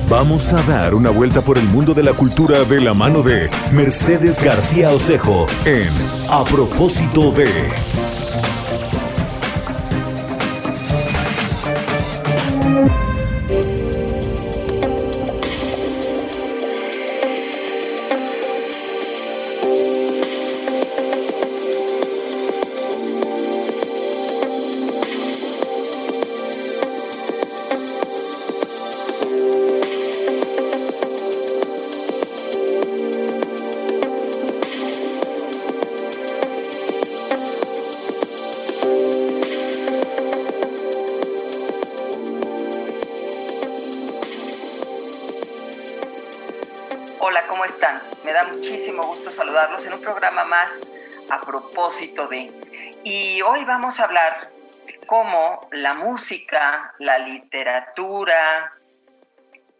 Vamos a dar una vuelta por el mundo de la cultura de la mano de Mercedes García Osejo en A Propósito de... Hola, ¿cómo están? Me da muchísimo gusto saludarlos en un programa más a propósito de... Y hoy vamos a hablar cómo la música, la literatura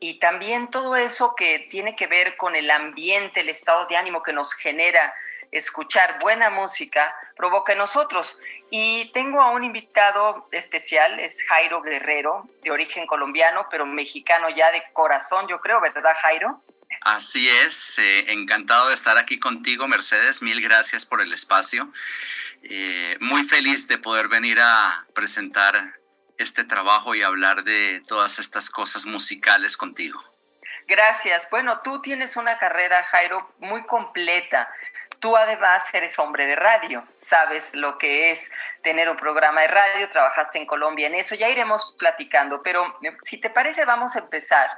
y también todo eso que tiene que ver con el ambiente, el estado de ánimo que nos genera escuchar buena música, provoca en nosotros. Y tengo a un invitado especial, es Jairo Guerrero, de origen colombiano, pero mexicano ya de corazón, yo creo, ¿verdad, Jairo? Así es, encantado de estar aquí contigo, Mercedes, mil gracias por el espacio. Muy feliz de poder venir a presentar este trabajo y hablar de todas estas cosas musicales contigo. Gracias. Bueno, tú tienes una carrera, Jairo, muy completa. Tú además eres hombre de radio, sabes lo que es tener un programa de radio, trabajaste en Colombia en eso, ya iremos platicando, pero si te parece vamos a empezar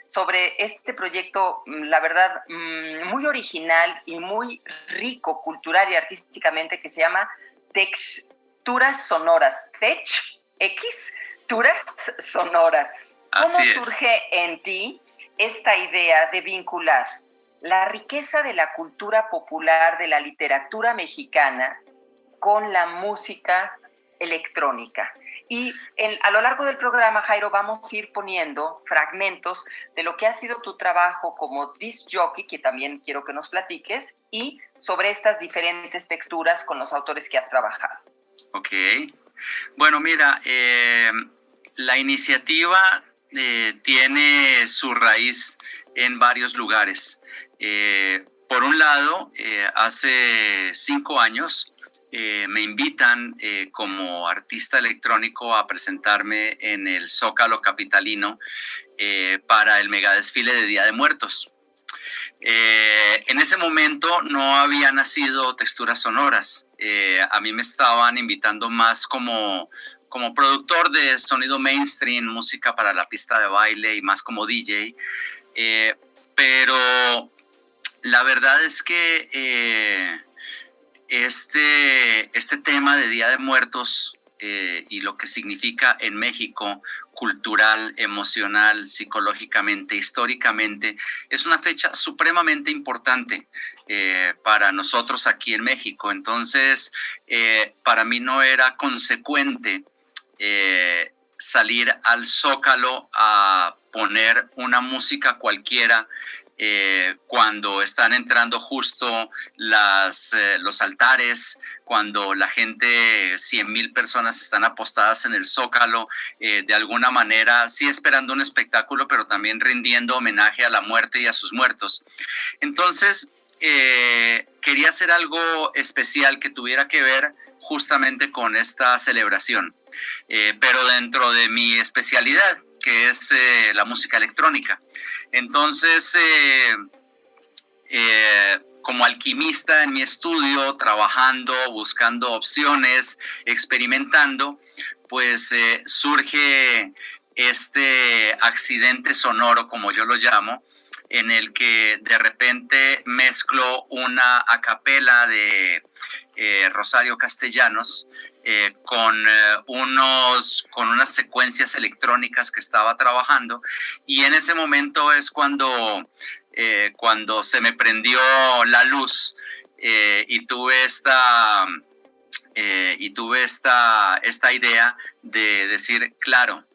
sobre este proyecto, la verdad, muy original y muy rico cultural y artísticamente, que se llama Texturas Sonoras, Texturas Sonoras. ¿Cómo surge en ti esta idea de vincular la riqueza de la cultura popular, de la literatura mexicana, con la música electrónica? Y a lo largo del programa, Jairo, vamos a ir poniendo fragmentos de lo que ha sido tu trabajo como disc jockey, que también quiero que nos platiques, y sobre estas diferentes texturas con los autores que has trabajado. Ok. Bueno, mira, la iniciativa tiene su raíz en varios lugares. Por un lado, hace 5 años, me invitan como artista electrónico a presentarme en el Zócalo capitalino para el megadesfile de Día de Muertos. En ese momento no había nacido Texturas Sonoras. A mí me estaban invitando más como productor de sonido mainstream, música para la pista de baile y más como DJ. Pero la verdad es que este tema de Día de Muertos y lo que significa en México, cultural, emocional, psicológicamente, históricamente, es una fecha supremamente importante para nosotros aquí en México. Entonces, para mí no era consecuente salir al Zócalo a poner una música cualquiera cuando están entrando justo los altares, cuando la gente, 100,000 personas están apostadas en el Zócalo, de alguna manera, sí esperando un espectáculo, pero también rindiendo homenaje a la muerte y a sus muertos. Entonces, quería hacer algo especial que tuviera que ver justamente con esta celebración, pero dentro de mi especialidad, que es la música electrónica. Entonces, como alquimista en mi estudio, trabajando, buscando opciones, experimentando, pues surge este accidente sonoro, como yo lo llamo, en el que de repente mezclo una acapela de Rosario Castellanos con unas secuencias electrónicas que estaba trabajando, y en ese momento es cuando se me prendió la luz y tuve esta idea de decir, claro,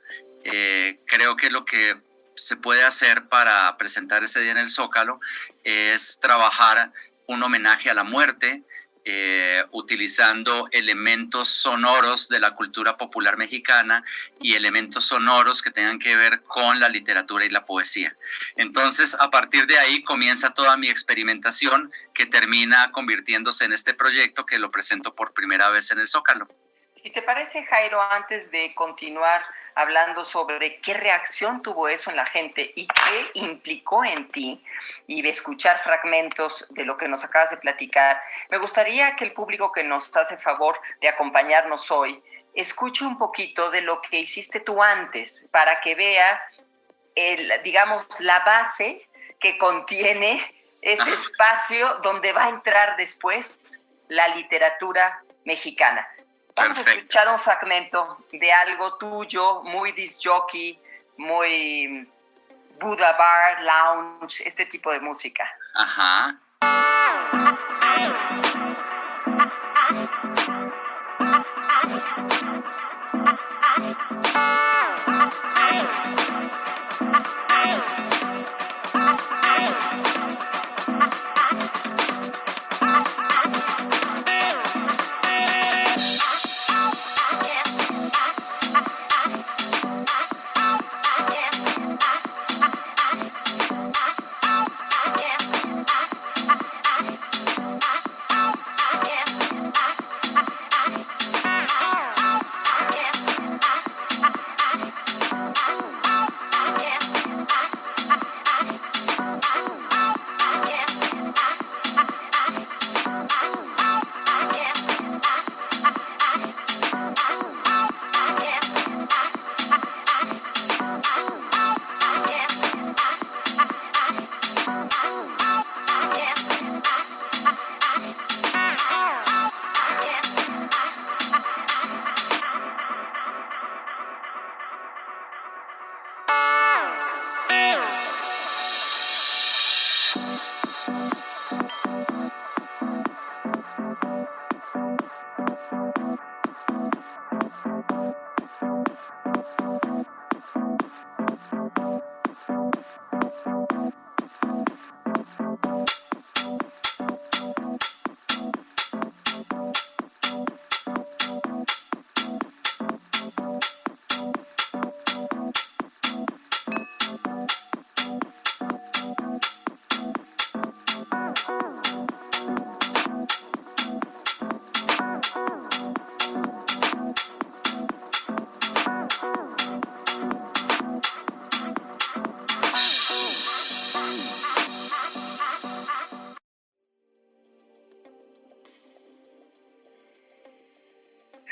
creo que lo que se puede hacer para presentar ese día en el Zócalo es trabajar un homenaje a la muerte, utilizando elementos sonoros de la cultura popular mexicana y elementos sonoros que tengan que ver con la literatura y la poesía. Entonces, a partir de ahí comienza toda mi experimentación, que termina convirtiéndose en este proyecto que lo presento por primera vez en el Zócalo. Si te parece, Jairo, antes de continuar hablando sobre qué reacción tuvo eso en la gente y qué implicó en ti, y de escuchar fragmentos de lo que nos acabas de platicar, me gustaría que el público que nos hace favor de acompañarnos hoy escuche un poquito de lo que hiciste tú antes, para que vea, digamos, la base que contiene ese espacio donde va a entrar después la literatura mexicana. Vamos a escuchar un fragmento de algo tuyo, muy disc jockey, muy Buddha Bar, Lounge, este tipo de música. Ajá.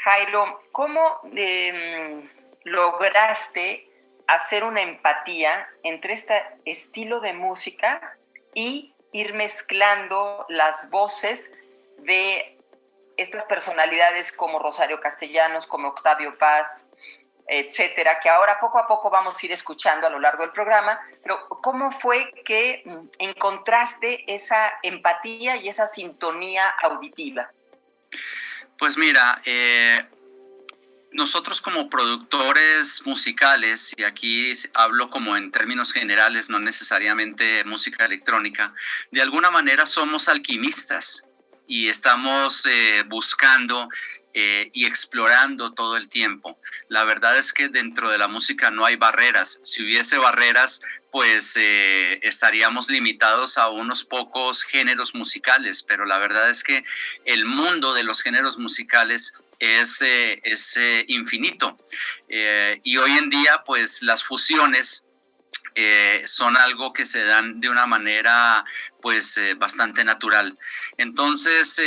Jairo, ¿cómo lograste hacer una empatía entre este estilo de música y ir mezclando las voces de estas personalidades como Rosario Castellanos, como Octavio Paz, etcétera, que ahora poco a poco vamos a ir escuchando a lo largo del programa? Pero ¿cómo fue que encontraste esa empatía y esa sintonía auditiva? Pues mira, nosotros como productores musicales, y aquí hablo como en términos generales, no necesariamente música electrónica, de alguna manera somos alquimistas y estamos buscando y explorando todo el tiempo. La verdad es que dentro de la música no hay barreras. Si hubiese barreras, pues estaríamos limitados a unos pocos géneros musicales, pero la verdad es que el mundo de los géneros musicales es infinito. Y hoy en día, pues las fusiones son algo que se dan de una manera pues bastante natural. Entonces,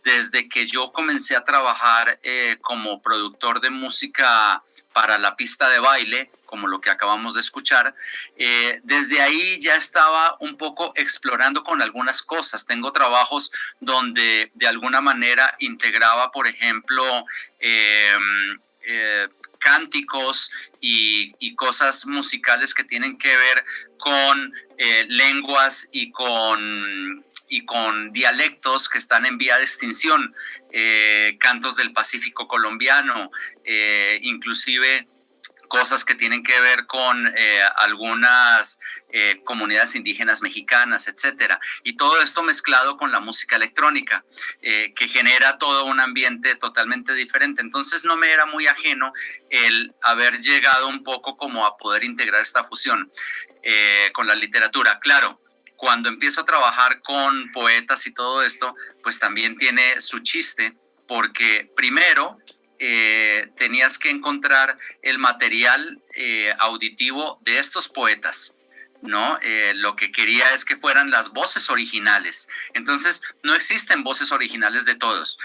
desde que yo comencé a trabajar como productor de música para la pista de baile, como lo que acabamos de escuchar, desde ahí ya estaba un poco explorando con algunas cosas. Tengo trabajos donde de alguna manera integraba, por ejemplo, cánticos y cosas musicales que tienen que ver con lenguas y con dialectos que están en vía de extinción, cantos del Pacífico colombiano, inclusive cosas que tienen que ver con algunas comunidades indígenas mexicanas, etcétera. Y todo esto mezclado con la música electrónica, que genera todo un ambiente totalmente diferente. Entonces no me era muy ajeno el haber llegado un poco como a poder integrar esta fusión con la literatura. Claro, cuando empiezo a trabajar con poetas y todo esto, pues también tiene su chiste, porque primero tenías que encontrar el material auditivo de estos poetas, ¿no? Lo que quería es que fueran las voces originales. Entonces, no existen voces originales de todos.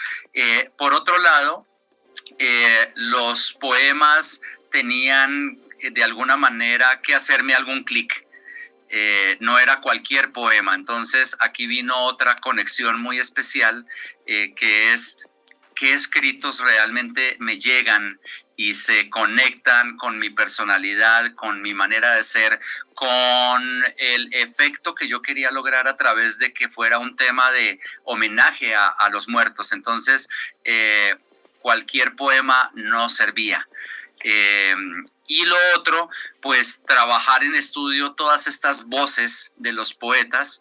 Por otro lado, los poemas tenían de alguna manera que hacerme algún clic. No era cualquier poema. Entonces, aquí vino otra conexión muy especial, que es qué escritos realmente me llegan y se conectan con mi personalidad, con mi manera de ser, con el efecto que yo quería lograr a través de que fuera un tema de homenaje a los muertos. Entonces, cualquier poema no servía. Y lo otro, pues trabajar en estudio todas estas voces de los poetas,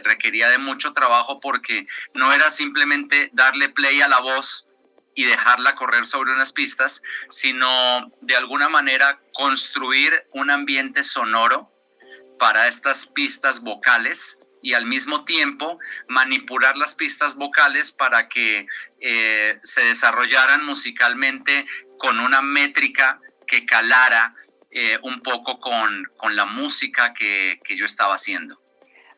requería de mucho trabajo, porque no era simplemente darle play a la voz y dejarla correr sobre unas pistas, sino de alguna manera construir un ambiente sonoro para estas pistas vocales y al mismo tiempo manipular las pistas vocales para que se desarrollaran musicalmente con una métrica que calara un poco con la música que yo estaba haciendo.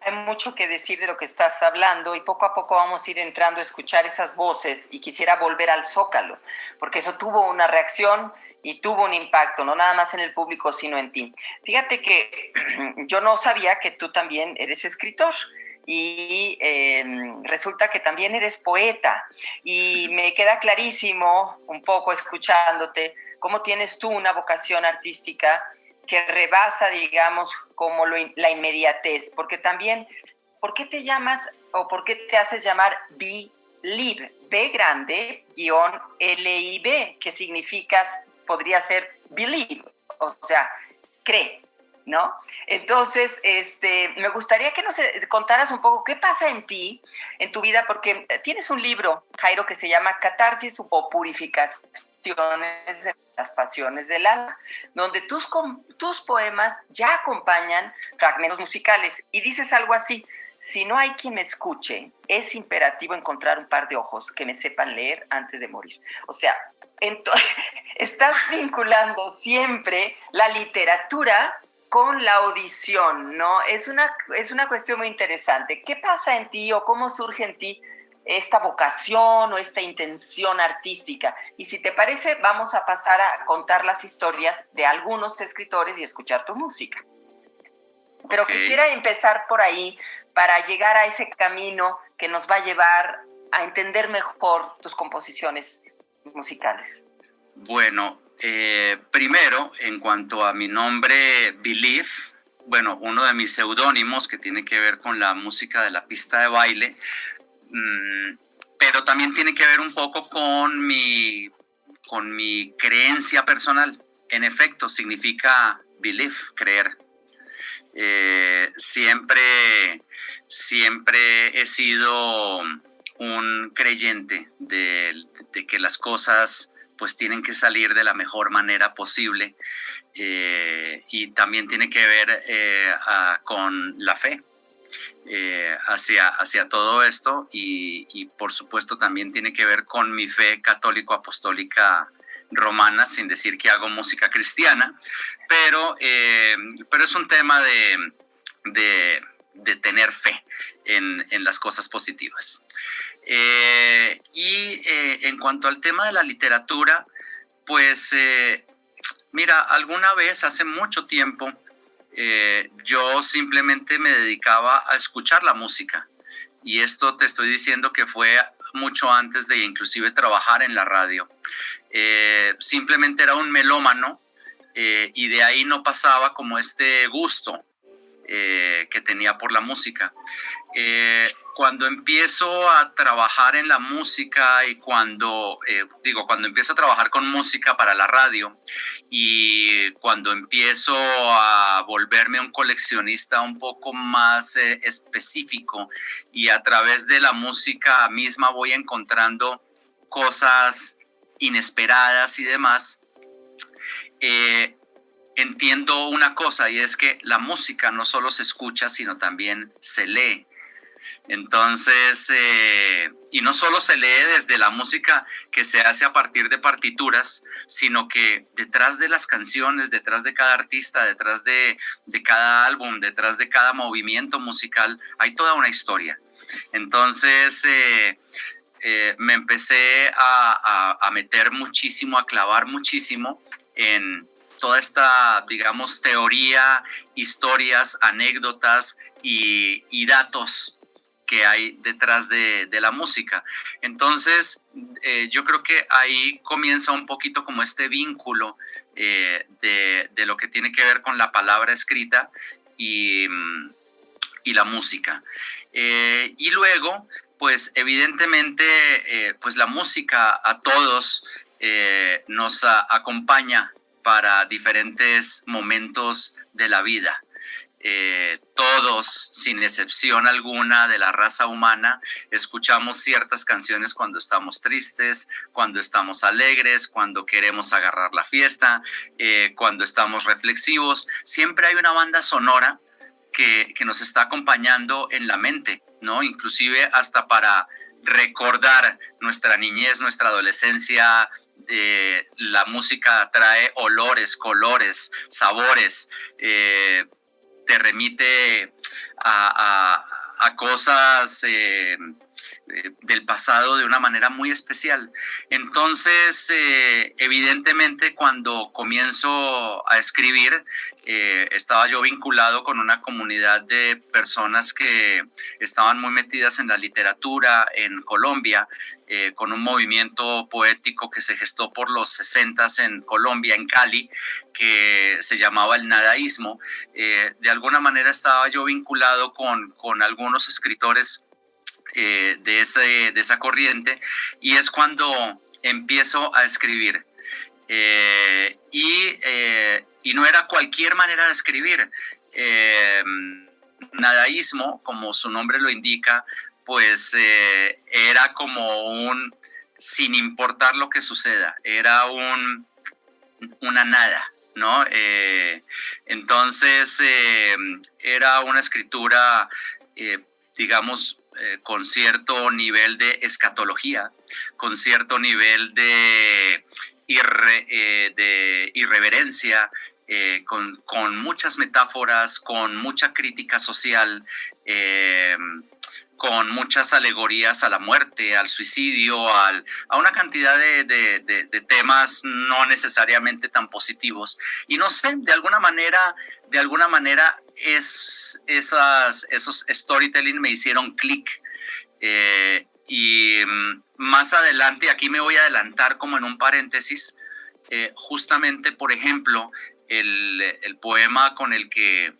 Hay mucho que decir de lo que estás hablando y poco a poco vamos a ir entrando a escuchar esas voces, y quisiera volver al Zócalo, porque eso tuvo una reacción y tuvo un impacto, no nada más en el público, sino en ti. Fíjate que yo no sabía que tú también eres escritor. Y resulta que también eres poeta, y me queda clarísimo un poco escuchándote cómo tienes tú una vocación artística que rebasa, digamos, como la inmediatez, porque también, ¿por qué te llamas o por qué te haces llamar Believe? B grande, guión L-I-B, que significa, podría ser believe, o sea, cree, ¿no? Entonces, me gustaría que nos contaras un poco qué pasa en ti, en tu vida, porque tienes un libro, Jairo, que se llama Catarsis o Purificaciones de las Pasiones del Alma, donde tus poemas ya acompañan fragmentos musicales, y dices algo así: si no hay quien me escuche, es imperativo encontrar un par de ojos que me sepan leer antes de morir. O sea, estás vinculando siempre la literatura con la audición, ¿no? Es una cuestión muy interesante. ¿Qué pasa en ti o cómo surge en ti esta vocación o esta intención artística? Y si te parece, vamos a pasar a contar las historias de algunos escritores y escuchar tu música. Pero quisiera empezar por ahí para llegar a ese camino que nos va a llevar a entender mejor tus composiciones musicales. Bueno, primero, en cuanto a mi nombre, Believe, bueno, uno de mis seudónimos que tiene que ver con la música de la pista de baile, pero también tiene que ver un poco con mi creencia personal. En efecto, significa believe, creer. Siempre he sido un creyente de que las cosas pues tienen que salir de la mejor manera posible, y también tiene que ver con la fe hacia todo esto, y por supuesto también tiene que ver con mi fe católico-apostólica romana, sin decir que hago música cristiana, pero es un tema de tener fe en las cosas positivas. En cuanto al tema de la literatura, pues mira, alguna vez hace mucho tiempo yo simplemente me dedicaba a escuchar la música, y esto te estoy diciendo que fue mucho antes de inclusive trabajar en la radio. Simplemente era un melómano, y de ahí no pasaba como este gusto que tenía por la música. cuando empiezo a trabajar en la música y cuando empiezo a trabajar con música para la radio y cuando empiezo a volverme un coleccionista un poco más específico, y a través de la música misma voy encontrando cosas inesperadas y demás, entiendo una cosa, y es que la música no solo se escucha, sino también se lee. Entonces, y no solo se lee desde la música que se hace a partir de partituras, sino que detrás de las canciones, detrás de cada artista, detrás de cada álbum, detrás de cada movimiento musical, hay toda una historia. Entonces, me empecé a meter muchísimo, a clavar muchísimo en toda esta, digamos, teoría, historias, anécdotas y datos que hay detrás de la música. Entonces, yo creo que ahí comienza un poquito como este vínculo de lo que tiene que ver con la palabra escrita y la música. Y luego, pues evidentemente, pues la música a todos nos acompaña para diferentes momentos de la vida. Todos, sin excepción alguna de la raza humana, escuchamos ciertas canciones cuando estamos tristes, cuando estamos alegres, cuando queremos agarrar la fiesta, cuando estamos reflexivos. Siempre hay una banda sonora que nos está acompañando en la mente, ¿no? Inclusive hasta para recordar nuestra niñez, nuestra adolescencia. La música trae olores, colores, sabores, te remite a cosas del pasado de una manera muy especial. Entonces, evidentemente, cuando comienzo a escribir, estaba yo vinculado con una comunidad de personas que estaban muy metidas en la literatura en Colombia, con un movimiento poético que se gestó por los 60s en Colombia, en Cali, que se llamaba el nadaísmo. De alguna manera estaba yo vinculado con algunos escritores de esa corriente, y es cuando empiezo a escribir. Y no era cualquier manera de escribir. Nadaísmo, como su nombre lo indica, pues era como un, sin importar lo que suceda, era una nada, ¿no? Entonces era una escritura, digamos, con cierto nivel de escatología, con cierto nivel de irreverencia, con muchas metáforas, con mucha crítica social, con muchas alegorías a la muerte, al suicidio, a una cantidad de temas no necesariamente tan positivos. Y no sé, de alguna manera esos storytelling me hicieron clic. Y más adelante, aquí me voy a adelantar como en un paréntesis, justamente, por ejemplo, el poema con el que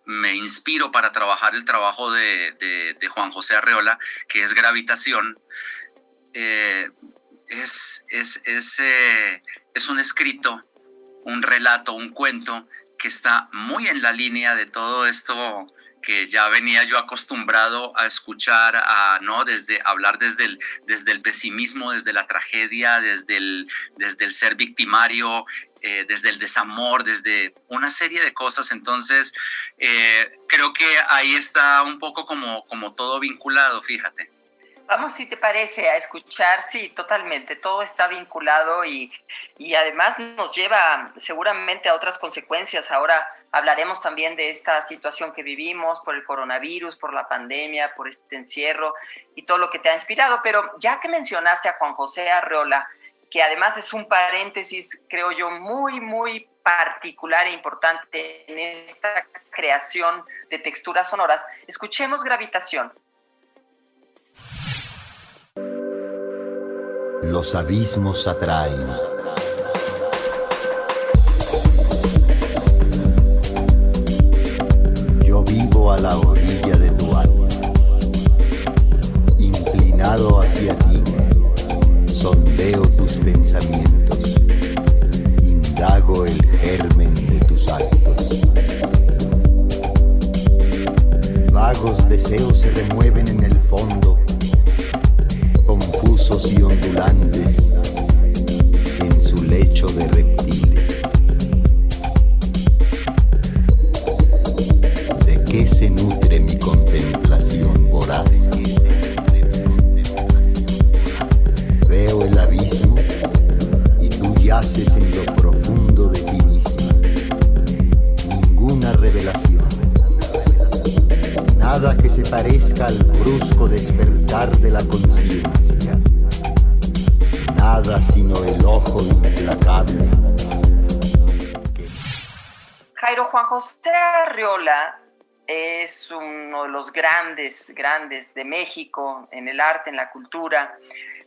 me inspiro para trabajar el trabajo de Juan José Arreola, que es Gravitación, es un escrito, un relato, un cuento que está muy en la línea de todo esto que ya venía yo acostumbrado a escuchar, hablar desde el pesimismo, desde la tragedia, desde el ser victimario, desde el desamor, desde una serie de cosas. Entonces, creo que ahí está un poco como todo vinculado, fíjate. Vamos, si te parece, a escuchar, sí, totalmente, todo está vinculado y además nos lleva seguramente a otras consecuencias. Ahora hablaremos también de esta situación que vivimos por el coronavirus, por la pandemia, por este encierro y todo lo que te ha inspirado. Pero ya que mencionaste a Juan José Arreola, que además es un paréntesis, creo yo, muy, muy particular e importante en esta creación de texturas sonoras, escuchemos Gravitación. Los abismos atraen. Yo vivo a la orilla de tu alma. despertar de la conciencia. Nada sino el ojo implacable. Jairo, Juan José Arriola es uno de los grandes de México en el arte, en la cultura,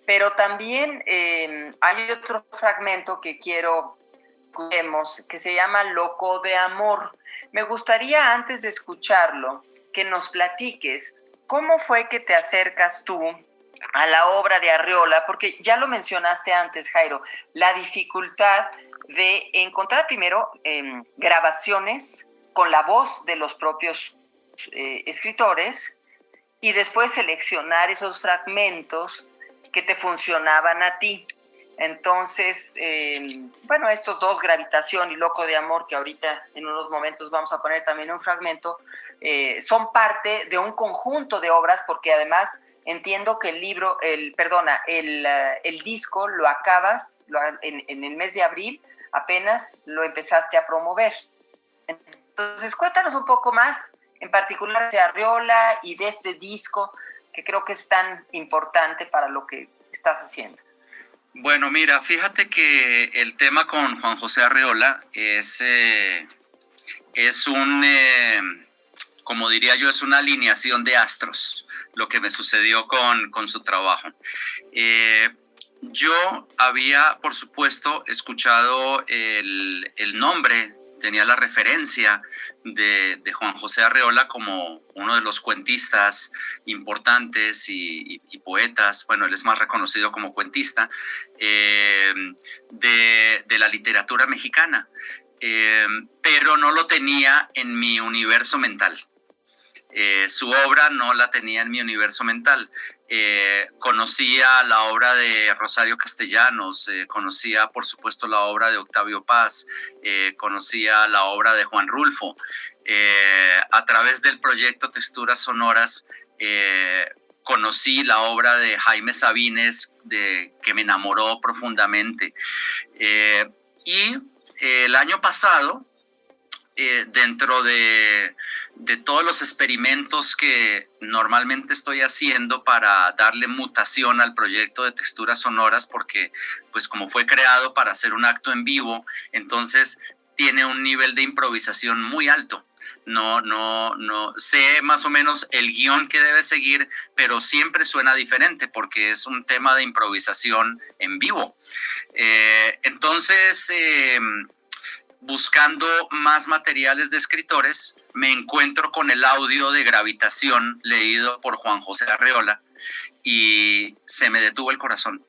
pero también hay otro fragmento que quiero que escuchemos, que se llama Loco de Amor. Me gustaría, antes de escucharlo, que nos platiques cómo fue que te acercas tú a la obra de Arriola, porque ya lo mencionaste antes, Jairo, la dificultad de encontrar primero grabaciones con la voz de los propios escritores y después seleccionar esos fragmentos que te funcionaban a ti. Entonces, estos dos, Gravitación y Loco de Amor, que ahorita en unos momentos vamos a poner también un fragmento, son parte de un conjunto de obras, porque además entiendo que el disco lo acabas en el mes de abril, apenas lo empezaste a promover. Entonces, cuéntanos un poco más, en particular de Arriola y de este disco, que creo que es tan importante para lo que estás haciendo. Bueno, mira, fíjate que el tema con Juan José Arriola es como diría yo, es una alineación de astros, lo que me sucedió con su trabajo. Yo había, por supuesto, escuchado el nombre, tenía la referencia de Juan José Arriola como uno de los cuentistas importantes y poetas, bueno, él es más reconocido como cuentista, de la literatura mexicana, pero no lo tenía en mi universo mental. Su obra no la tenía en mi universo mental. Conocía la obra de Rosario Castellanos, conocía por supuesto la obra de Octavio Paz, conocía la obra de Juan Rulfo. A través del proyecto Texturas Sonoras conocí la obra de Jaime Sabines, que me enamoró profundamente. Y el año pasado, dentro de todos los experimentos que normalmente estoy haciendo para darle mutación al proyecto de Texturas Sonoras, porque pues como fue creado para hacer un acto en vivo, entonces tiene un nivel de improvisación muy alto. No sé más o menos el guión que debe seguir, pero siempre suena diferente porque es un tema de improvisación en vivo. Entonces, buscando más materiales de escritores, me encuentro con el audio de Gravitación leído por Juan José Arriola y se me detuvo el corazón.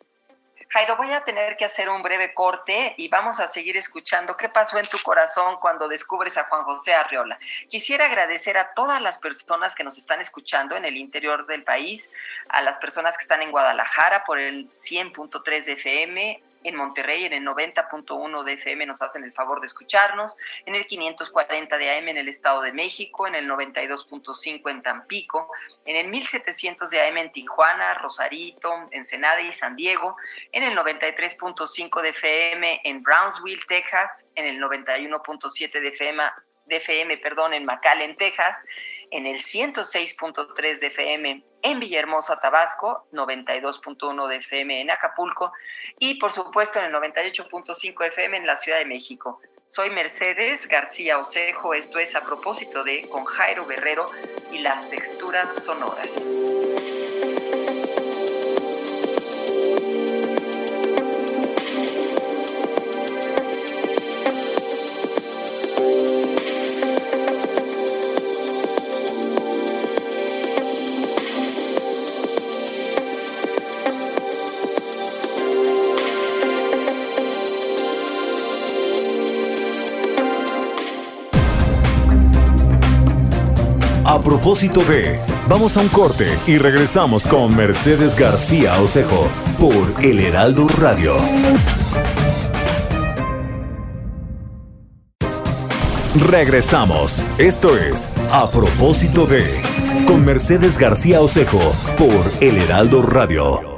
Jairo, voy a tener que hacer un breve corte y vamos a seguir escuchando qué pasó en tu corazón cuando descubres a Juan José Arriola. Quisiera agradecer a todas las personas que nos están escuchando en el interior del país, a las personas que están en Guadalajara por el 100.3 de FM, en Monterrey en el 90.1 de FM nos hacen el favor de escucharnos, en el 540 de AM en el Estado de México, en el 92.5 en Tampico, en el 1700 de AM en Tijuana, Rosarito, Ensenada y San Diego, en el 93.5 de FM en Brownsville, Texas, en el 91.7 de FM en McAllen, Texas, en el 106.3 de FM en Villahermosa, Tabasco, 92.1 de FM en Acapulco y, por supuesto, en el 98.5 FM en la Ciudad de México. Soy Mercedes García Osejo, esto es A Propósito de con Jairo Guerrero y las Texturas Sonoras. A propósito de, vamos a un corte y regresamos con Mercedes García Osejo por El Heraldo Radio. Regresamos. Esto es A propósito de, con Mercedes García Osejo por El Heraldo Radio.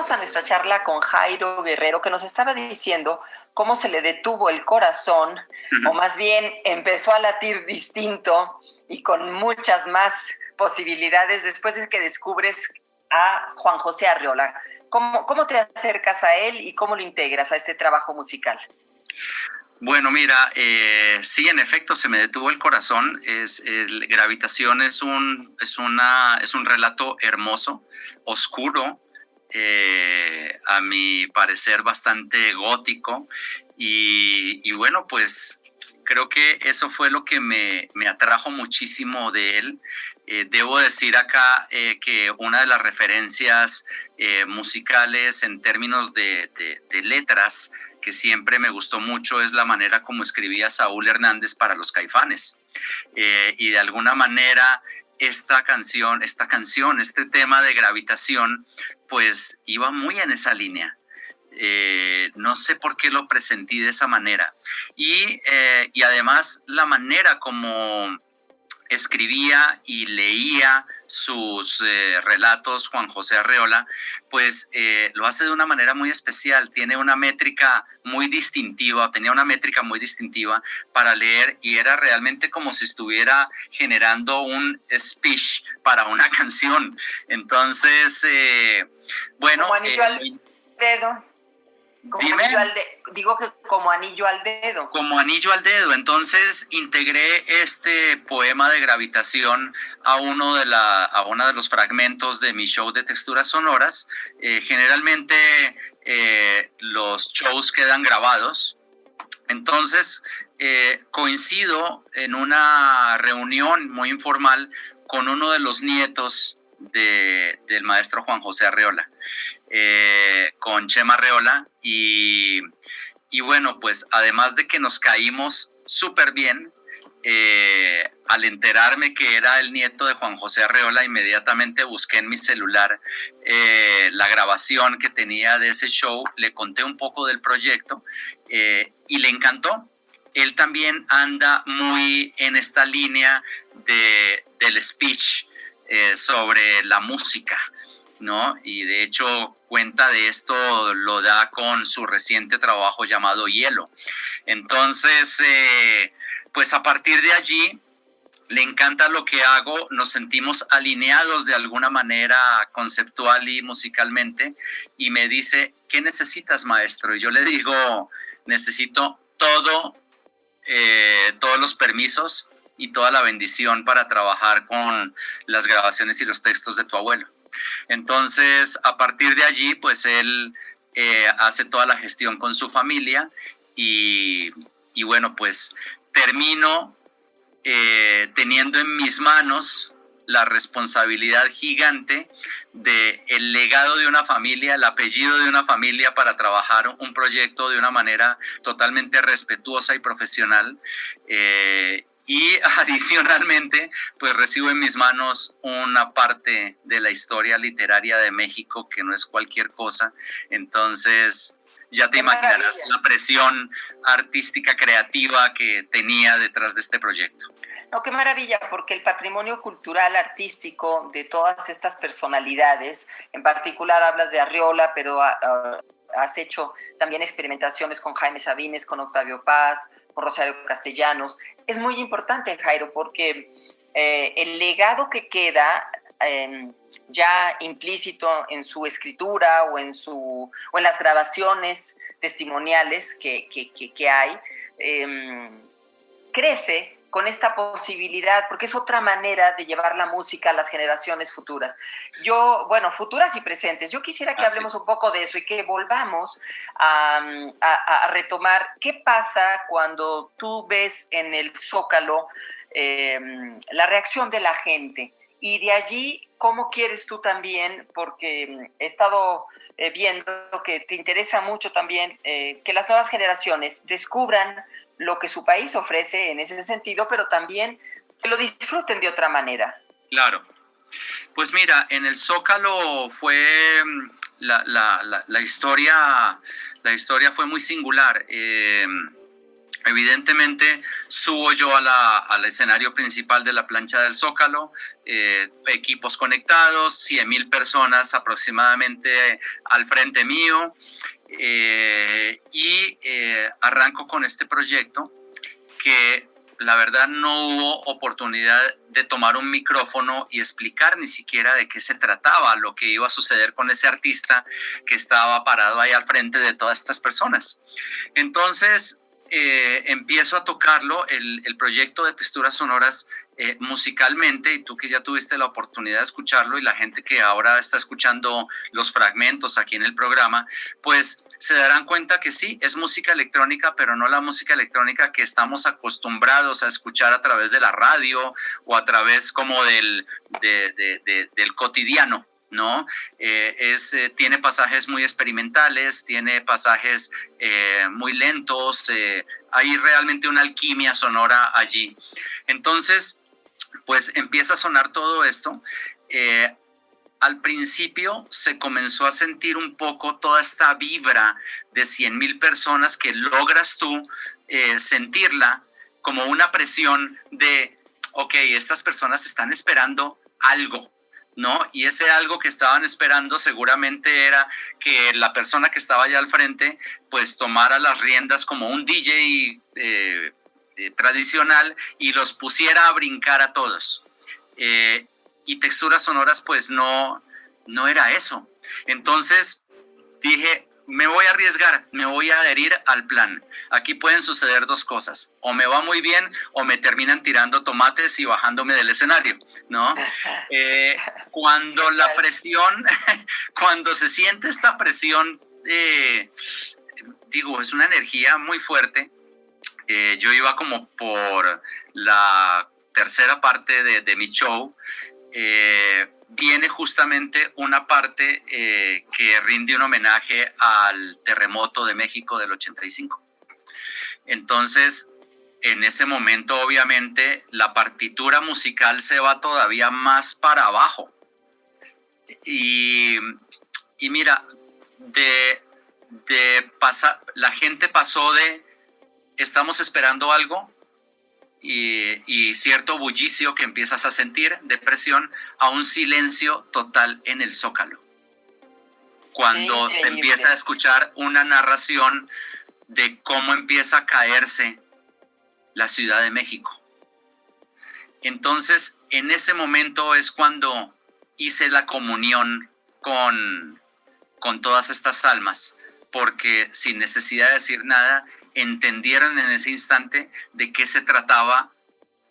regresamos a nuestra charla con Jairo Guerrero, que nos estaba diciendo cómo se le detuvo el corazón, o más bien empezó a latir distinto y con muchas más posibilidades después de que descubres a Juan José Arreola. ¿Cómo te acercas a él y cómo lo integras a este trabajo musical? Bueno, mira, sí, en efecto, se me detuvo el corazón. Gravitación es un relato hermoso, oscuro, a mi parecer bastante gótico, y bueno, pues creo que eso fue lo que me atrajo muchísimo de él. Debo decir acá que una de las referencias musicales en términos de letras que siempre me gustó mucho es la manera como escribía Saúl Hernández para los Caifanes. Y de alguna manera este tema de Gravitación, pues iba muy en esa línea. No sé por qué lo presentí de esa manera. Y además la manera como escribía y leía sus relatos Juan José Arreola, pues lo hace de una manera muy especial. Tenía una métrica muy distintiva para leer, y era realmente como si estuviera generando un speech para una canción. Entonces, bueno... Como anillo al dedo. Digo que como anillo al dedo. Como anillo al dedo. Entonces integré este poema de Gravitación a uno de los fragmentos de mi show de texturas sonoras. Generalmente los shows quedan grabados. Entonces coincido en una reunión muy informal con uno de los nietos del maestro Juan José Arreola, con Chema Arreola, y bueno, pues además de que nos caímos súper bien, al enterarme que era el nieto de Juan José Arreola, inmediatamente busqué en mi celular la grabación que tenía de ese show, le conté un poco del proyecto y le encantó. Él también anda muy en esta línea del speech sobre la música, ¿no? Y de hecho cuenta de esto, lo da con su reciente trabajo llamado Hielo. Entonces, pues a partir de allí le encanta lo que hago, nos sentimos alineados de alguna manera conceptual y musicalmente, y me dice, ¿qué necesitas, maestro? Y yo le digo, necesito todos los permisos y toda la bendición para trabajar con las grabaciones y los textos de tu abuelo. Entonces, a partir de allí, pues él hace toda la gestión con su familia, y bueno, pues termino teniendo en mis manos la responsabilidad gigante del legado de una familia, el apellido de una familia, para trabajar un proyecto de una manera totalmente respetuosa y profesional. Y adicionalmente, pues recibo en mis manos una parte de la historia literaria de México, que no es cualquier cosa. Entonces, ya te imaginarás la presión artística, creativa que tenía detrás de este proyecto. No, qué maravilla, porque el patrimonio cultural, artístico de todas estas personalidades, en particular hablas de Arreola, pero has hecho también experimentaciones con Jaime Sabines, con Octavio Paz, con Rosario Castellanos. Es muy importante, Jairo, porque el legado que queda ya implícito en su escritura o en las grabaciones testimoniales que hay, crece con esta posibilidad, porque es otra manera de llevar la música a las generaciones futuras. Futuras y presentes. Yo quisiera que hablemos un poco de eso y que volvamos a retomar qué pasa cuando tú ves en el Zócalo la reacción de la gente, y de allí cómo quieres tú también, porque he estado viendo que te interesa mucho también que las nuevas generaciones descubran lo que su país ofrece en ese sentido, pero también que lo disfruten de otra manera. Claro. Pues mira, en el Zócalo fue la historia fue muy singular. Evidentemente subo yo al escenario principal de la plancha del Zócalo, equipos conectados, 100,000 personas aproximadamente al frente mío, y arranco con este proyecto que la verdad no hubo oportunidad de tomar un micrófono y explicar ni siquiera de qué se trataba, lo que iba a suceder con ese artista que estaba parado ahí al frente de todas estas personas. Entonces empiezo a tocarlo, el proyecto de Texturas Sonoras, musicalmente, y tú que ya tuviste la oportunidad de escucharlo y la gente que ahora está escuchando los fragmentos aquí en el programa, pues se darán cuenta que sí, es música electrónica, pero no la música electrónica que estamos acostumbrados a escuchar a través de la radio o a través como del cotidiano, ¿no? Tiene pasajes muy experimentales, tiene pasajes muy lentos, hay realmente una alquimia sonora allí. Entonces, pues empieza a sonar todo esto. Al principio se comenzó a sentir un poco toda esta vibra de 100,000 personas que logras tú sentirla como una presión de, ok, estas personas están esperando algo, ¿no? Y ese algo que estaban esperando seguramente era que la persona que estaba allá al frente pues tomara las riendas como un DJ tradicional y los pusiera a brincar a todos. Y Texturas Sonoras pues no era eso. Entonces dije, me voy a arriesgar, me voy a adherir al plan. Aquí pueden suceder dos cosas, o me va muy bien o me terminan tirando tomates y bajándome del escenario, ¿no? Cuando la presión, cuando se siente esta presión, digo, es una energía muy fuerte. Yo iba como por la tercera parte de mi show. Viene justamente una parte que rinde un homenaje al terremoto de México del 85. Entonces, en ese momento, obviamente, la partitura musical se va todavía más para abajo. Y mira, la gente pasó de estamos esperando algo y cierto bullicio que empiezas a sentir, depresión, a un silencio total en el Zócalo. Cuando se empieza a escuchar una narración de cómo empieza a caerse la Ciudad de México. Entonces, en ese momento es cuando hice la comunión con todas estas almas, porque sin necesidad de decir nada, entendieron en ese instante de qué se trataba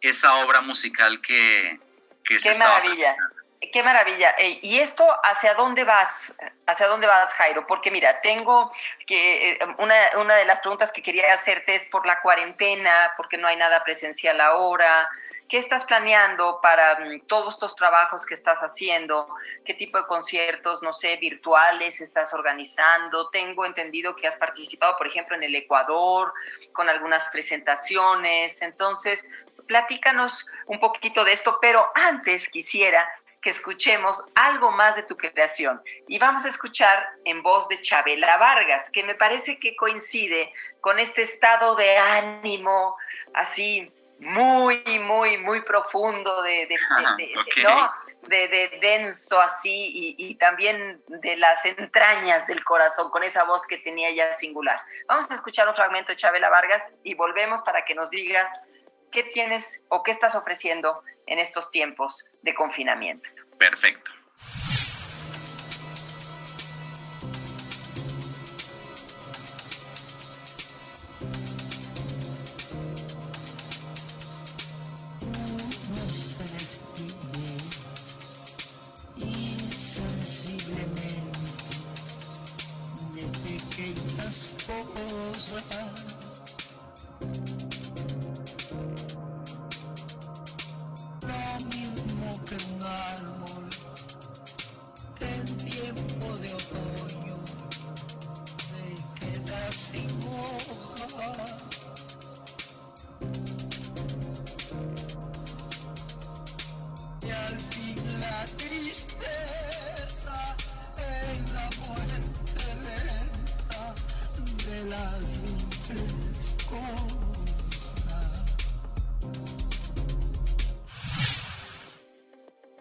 esa obra musical que se estaba presentando. ¡Qué maravilla! ¿Y esto hacia dónde vas? ¿Hacia dónde vas, Jairo? Porque mira, tengo que una de las preguntas que quería hacerte es por la cuarentena, porque no hay nada presencial ahora. ¿Qué estás planeando para todos estos trabajos que estás haciendo? ¿Qué tipo de conciertos, no sé, virtuales estás organizando? Tengo entendido que has participado, por ejemplo, en el Ecuador, con algunas presentaciones. Entonces, platícanos un poquito de esto, pero antes quisiera que escuchemos algo más de tu creación. Y vamos a escuchar en voz de Chabela Vargas, que me parece que coincide con este estado de ánimo así muy, muy, muy profundo, Okay. ¿no? de denso así y también de las entrañas del corazón, con esa voz que tenía ya singular. Vamos a escuchar un fragmento de Chabela Vargas y volvemos para que nos digas qué tienes o qué estás ofreciendo en estos tiempos de confinamiento. Perfecto. Lo mismo que un árbol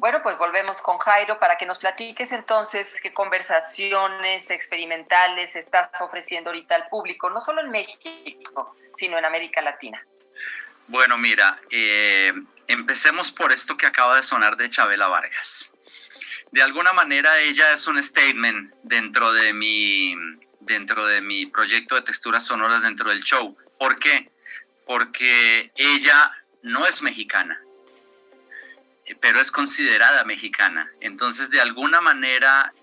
Bueno, pues volvemos con Jairo para que nos platiques entonces qué conversaciones experimentales estás ofreciendo ahorita al público, no solo en México, sino en América Latina. Bueno, mira, empecemos por esto que acaba de sonar de Chavela Vargas. De alguna manera ella es un statement dentro de mi proyecto de texturas sonoras dentro del show. ¿Por qué? Porque ella no es mexicana, pero es considerada mexicana. Entonces, de alguna manera,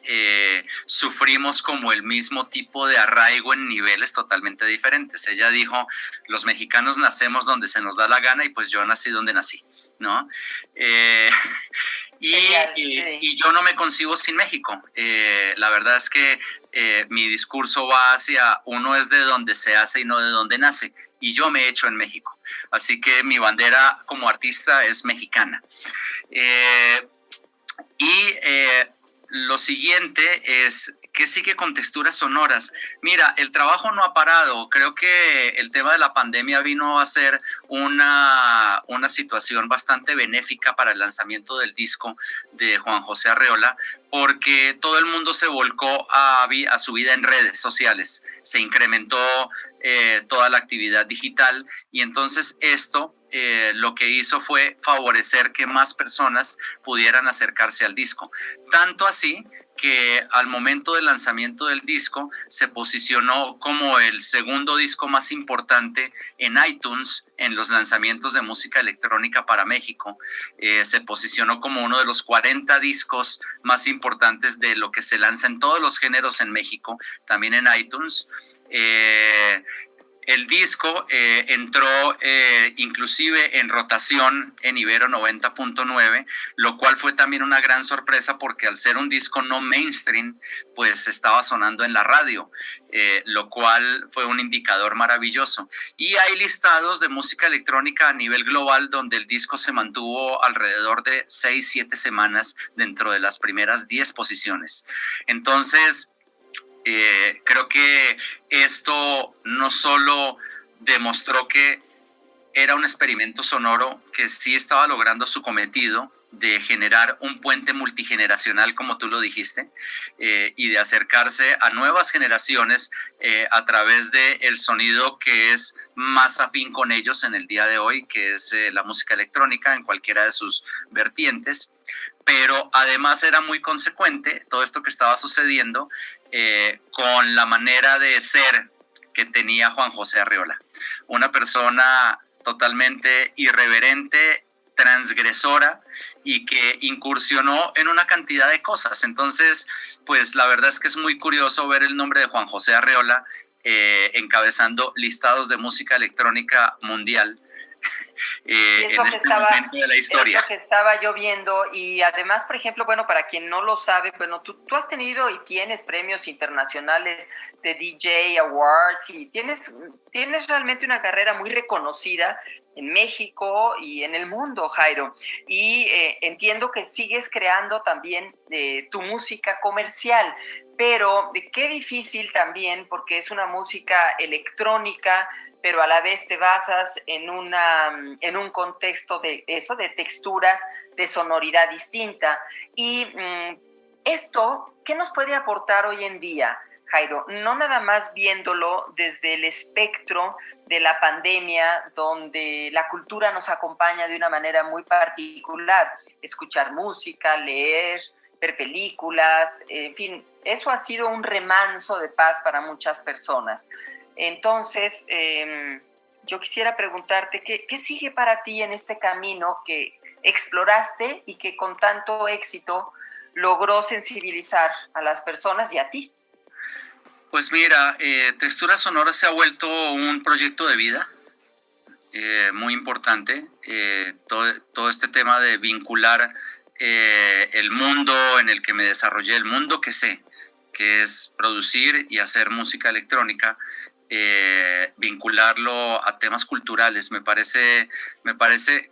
sufrimos como el mismo tipo de arraigo en niveles totalmente diferentes. Ella dijo, los mexicanos nacemos donde se nos da la gana y pues yo nací donde nací, ¿no? Y yo no me concibo sin México. La verdad es que mi discurso va hacia uno es de donde se hace y no de donde nace. Y yo me he hecho en México. Así que mi bandera como artista es mexicana. Lo siguiente es, ¿qué sigue con texturas sonoras? Mira, el trabajo no ha parado. Creo que el tema de la pandemia vino a ser una situación bastante benéfica para el lanzamiento del disco de Juan José Arreola, porque todo el mundo se volcó a su vida en redes sociales. Se incrementó toda la actividad digital y entonces esto lo que hizo fue favorecer que más personas pudieran acercarse al disco. Tanto así que al momento del lanzamiento del disco se posicionó como el segundo disco más importante en iTunes en los lanzamientos de música electrónica para México. Se posicionó como uno de los 40 discos más importantes de lo que se lanza en todos los géneros en México, también en iTunes. El disco entró inclusive en rotación en Ibero 90.9, lo cual fue también una gran sorpresa porque al ser un disco no mainstream, pues estaba sonando en la radio, lo cual fue un indicador maravilloso. Y hay listados de música electrónica a nivel global donde el disco se mantuvo alrededor de 6-7 semanas dentro de las primeras 10 posiciones. Entonces, creo que esto no solo demostró que era un experimento sonoro que sí estaba logrando su cometido de generar un puente multigeneracional, como tú lo dijiste, y de acercarse a nuevas generaciones a través del sonido que es más afín con ellos en el día de hoy, que es la música electrónica en cualquiera de sus vertientes. Pero además era muy consecuente todo esto que estaba sucediendo con la manera de ser que tenía Juan José Arreola. Una persona totalmente irreverente, transgresora y que incursionó en una cantidad de cosas. Entonces, pues la verdad es que es muy curioso ver el nombre de Juan José Arreola encabezando listados de música electrónica mundial. En este momento de la historia. Es lo que estaba yo viendo y además, por ejemplo, bueno, para quien no lo sabe, bueno, tú has tenido y tienes premios internacionales de DJ Awards y tienes realmente una carrera muy reconocida en México y en el mundo, Jairo. Y entiendo que sigues creando también tu música comercial, pero qué difícil también porque es una música electrónica, pero a la vez te basas en un contexto de eso, de texturas, de sonoridad distinta. Y esto, ¿qué nos puede aportar hoy en día, Jairo? No nada más viéndolo desde el espectro de la pandemia, donde la cultura nos acompaña de una manera muy particular, escuchar música, leer, ver películas, en fin, eso ha sido un remanso de paz para muchas personas. Entonces, yo quisiera preguntarte, ¿qué sigue para ti en este camino que exploraste y que con tanto éxito logró sensibilizar a las personas y a ti? Pues mira, Textura Sonora se ha vuelto un proyecto de vida muy importante. Todo este tema de vincular el mundo en el que me desarrollé, el mundo que sé, que es producir y hacer música electrónica, vincularlo a temas culturales. Me parece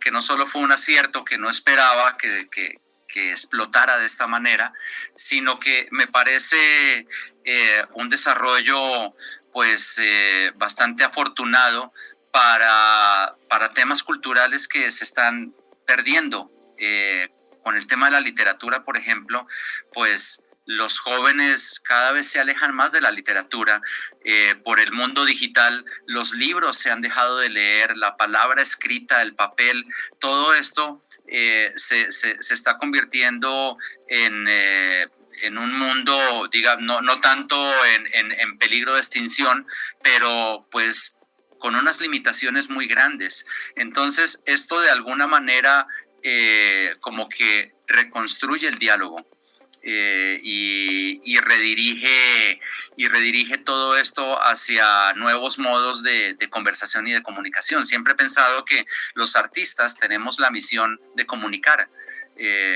que no solo fue un acierto, que no esperaba que explotara de esta manera, sino que me parece un desarrollo pues bastante afortunado para temas culturales que se están perdiendo con el tema de la literatura, por ejemplo, pues los jóvenes cada vez se alejan más de la literatura. Por el mundo digital, los libros se han dejado de leer, la palabra escrita, el papel, todo esto se está convirtiendo en un mundo, no tanto en peligro de extinción, pero pues con unas limitaciones muy grandes. Entonces, esto de alguna manera como que reconstruye el diálogo. Y redirige todo esto hacia nuevos modos de conversación y de comunicación. Siempre he pensado que los artistas tenemos la misión de comunicar.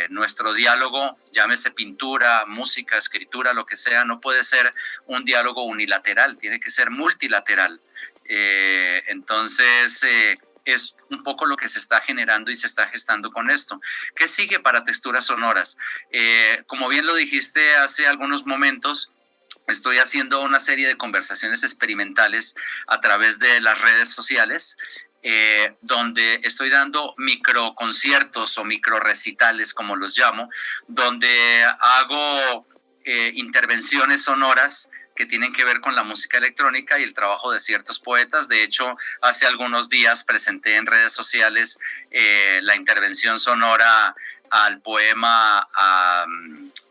Nuestro diálogo, llámese pintura, música, escritura, lo que sea, no puede ser un diálogo unilateral, tiene que ser multilateral. Entonces, es un poco lo que se está generando y se está gestando con esto. ¿Qué sigue para Texturas Sonoras? Como bien lo dijiste hace algunos momentos, estoy haciendo una serie de conversaciones experimentales a través de las redes sociales, donde estoy dando microconciertos o microrecitales, como los llamo, donde hago intervenciones sonoras que tienen que ver con la música electrónica y el trabajo de ciertos poetas. De hecho, hace algunos días presenté en redes sociales la intervención sonora al poema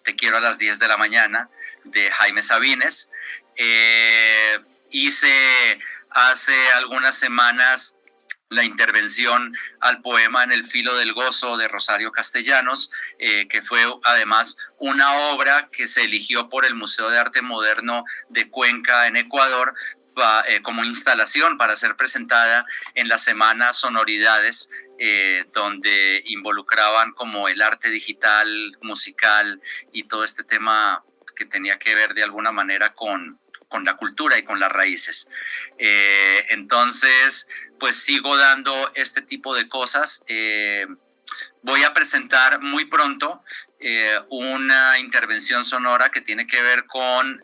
Te quiero a las 10 de la mañana, de Jaime Sabines. Hice hace algunas semanas la intervención al poema En el filo del gozo de Rosario Castellanos, que fue además una obra que se eligió por el Museo de Arte Moderno de Cuenca en Ecuador como instalación para ser presentada en la Semana Sonoridades, donde involucraban como el arte digital, musical y todo este tema que tenía que ver de alguna manera con la cultura y con las raíces. Entonces, pues sigo dando este tipo de cosas. Voy a presentar muy pronto una intervención sonora que tiene que ver con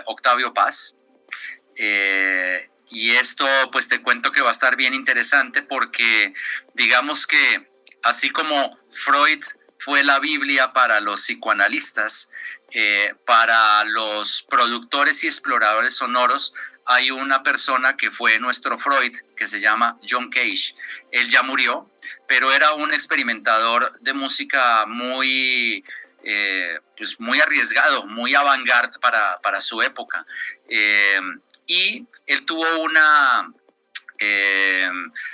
Octavio Paz. Y esto, pues te cuento que va a estar bien interesante porque digamos que así como Freud fue la Biblia para los psicoanalistas, para los productores y exploradores sonoros, hay una persona que fue nuestro Freud, que se llama John Cage. Él ya murió, pero era un experimentador de música muy arriesgado, muy avant-garde para su época. Y él tuvo una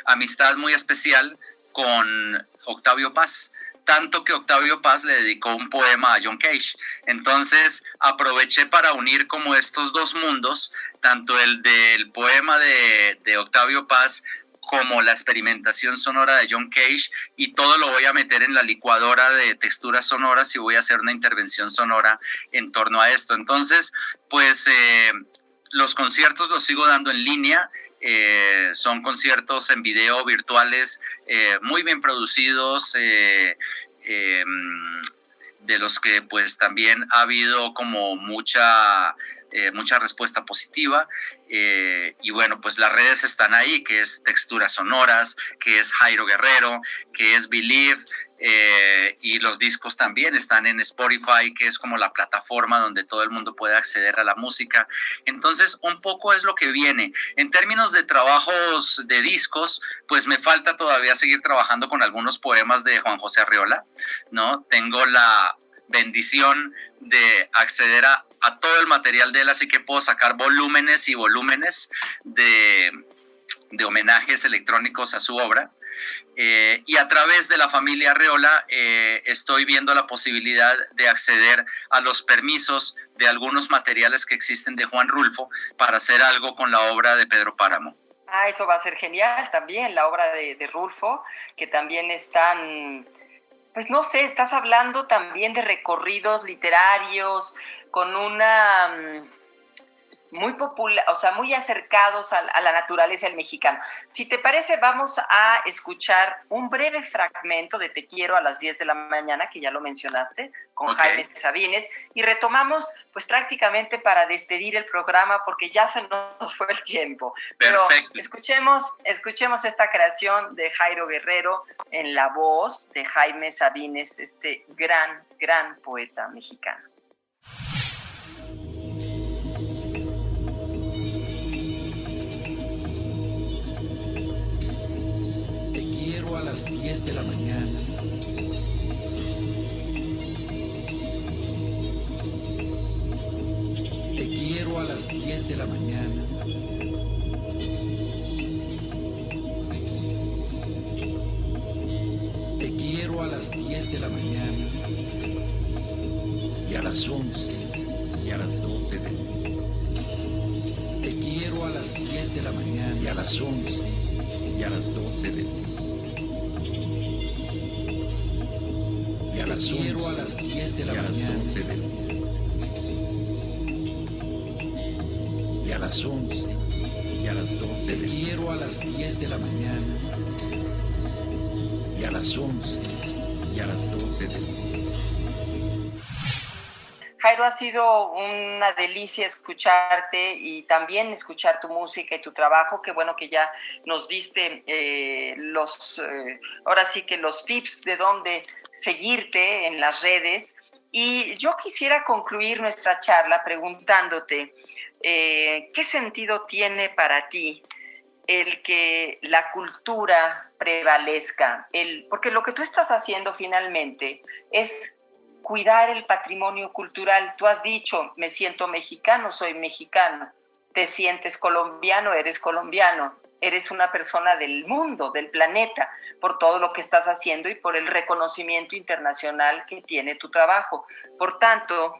amistad muy especial con Octavio Paz, tanto que Octavio Paz le dedicó un poema a John Cage. Entonces aproveché para unir como estos dos mundos, tanto el del poema de Octavio Paz como la experimentación sonora de John Cage, y todo lo voy a meter en la licuadora de Texturas Sonoras y voy a hacer una intervención sonora en torno a esto. Entonces, pues los conciertos los sigo dando en línea. Son conciertos en video virtuales muy bien producidos, de los que pues también ha habido como mucha respuesta positiva, y bueno, pues las redes están ahí, que es Texturas Sonoras, que es Jairo Guerrero, que es Believe, y los discos también están en Spotify, que es como la plataforma donde todo el mundo puede acceder a la música. Entonces, un poco es lo que viene. En términos de trabajos de discos, pues me falta todavía seguir trabajando con algunos poemas de Juan José Arriola, ¿no? Tengo la bendición de acceder a todo el material de él, así que puedo sacar volúmenes y volúmenes de homenajes electrónicos a su obra. Y a través de la familia Arriola estoy viendo la posibilidad de acceder a los permisos de algunos materiales que existen de Juan Rulfo para hacer algo con la obra de Pedro Páramo. Eso va a ser genial también, la obra de Rulfo, que también están, pues no sé, estás hablando también de recorridos literarios con una muy popular, o sea, muy acercados a la naturaleza del mexicano. Si te parece, vamos a escuchar un breve fragmento de Te quiero a las 10 de la mañana, que ya lo mencionaste, con Jaime Sabines, y retomamos pues prácticamente para despedir el programa porque ya se nos fue el tiempo. Perfecto. Pero escuchemos esta creación de Jairo Guerrero en la voz de Jaime Sabines, este gran poeta mexicano. A las 10 de la mañana. Te quiero a las 10 de la mañana. Te quiero a las 10 de la mañana. Y a las 11 y a las 12 del día. Te quiero a las 10 de la mañana y a las 11 y a las 12 del día. Y a las 11 a las 10 de la mañana. Y a las 11 y a las 12 del día. Quiero a las 10 de la mañana. Y a las 11 y a las 12 del día. Jairo, ha sido una delicia escucharte y también escuchar tu música y tu trabajo. Qué bueno que ya nos diste ahora sí que los tips de dónde seguirte en las redes. Y yo quisiera concluir nuestra charla preguntándote ¿qué sentido tiene para ti el que la cultura prevalezca? Porque lo que tú estás haciendo finalmente es cuidar el patrimonio cultural. Tú has dicho, me siento mexicano, soy mexicano. Te sientes colombiano, eres colombiano. Eres una persona del mundo, del planeta, por todo lo que estás haciendo y por el reconocimiento internacional que tiene tu trabajo. Por tanto,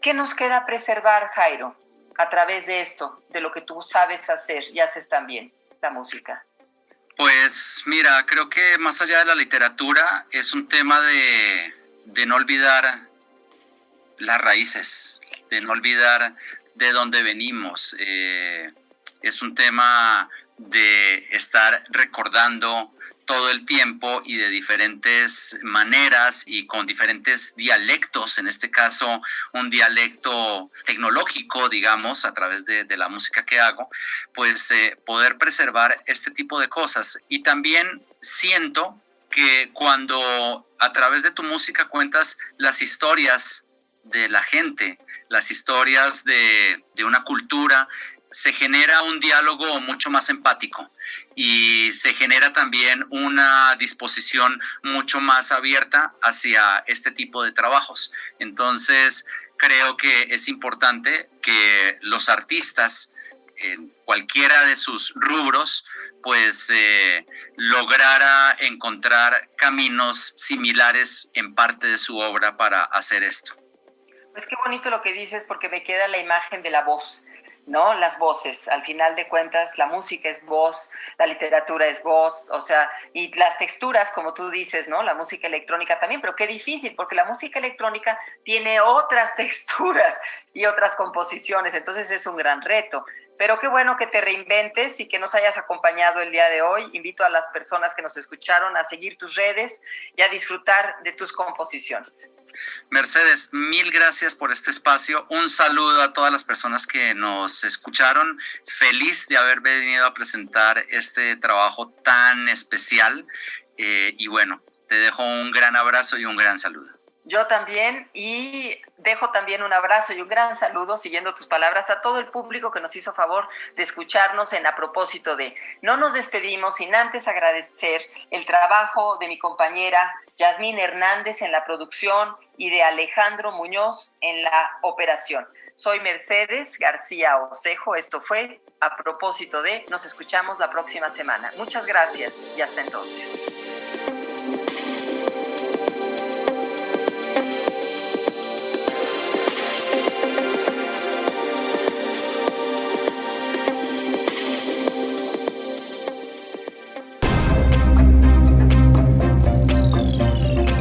¿qué nos queda preservar, Jairo, a través de esto, de lo que tú sabes hacer y haces también, la música? Pues mira, creo que más allá de la literatura es un tema de no olvidar las raíces, de no olvidar de dónde venimos. Es un tema de estar recordando todo el tiempo y de diferentes maneras y con diferentes dialectos, en este caso un dialecto tecnológico, digamos, a través de la música que hago, pues poder preservar este tipo de cosas. Y también siento que cuando a través de tu música cuentas las historias de la gente, las historias de una cultura, se genera un diálogo mucho más empático y se genera también una disposición mucho más abierta hacia este tipo de trabajos. Entonces, creo que es importante que los artistas, en cualquiera de sus rubros, pues lograra encontrar caminos similares en parte de su obra para hacer esto. Pues qué bonito lo que dices, porque me queda la imagen de la voz, ¿no? Las voces, al final de cuentas la música es voz, la literatura es voz, o sea, y las texturas, como tú dices, ¿no? La música electrónica también, pero qué difícil, porque la música electrónica tiene otras texturas y otras composiciones, entonces es un gran reto. Pero qué bueno que te reinventes y que nos hayas acompañado el día de hoy. Invito a las personas que nos escucharon a seguir tus redes y a disfrutar de tus composiciones. Mercedes, mil gracias por este espacio. Un saludo a todas las personas que nos escucharon. Feliz de haber venido a presentar este trabajo tan especial. Y bueno, te dejo un gran abrazo y un gran saludo. Yo también, y dejo también un abrazo y un gran saludo, siguiendo tus palabras, a todo el público que nos hizo favor de escucharnos en A Propósito de. No nos despedimos sin antes agradecer el trabajo de mi compañera Yasmín Hernández en la producción y de Alejandro Muñoz en la operación. Soy Mercedes García Osejo, esto fue A Propósito de. Nos escuchamos la próxima semana. Muchas gracias y hasta entonces.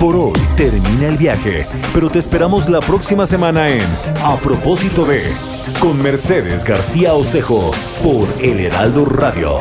Por hoy termina el viaje, pero te esperamos la próxima semana en A Propósito de, con Mercedes García Osejo, por El Heraldo Radio.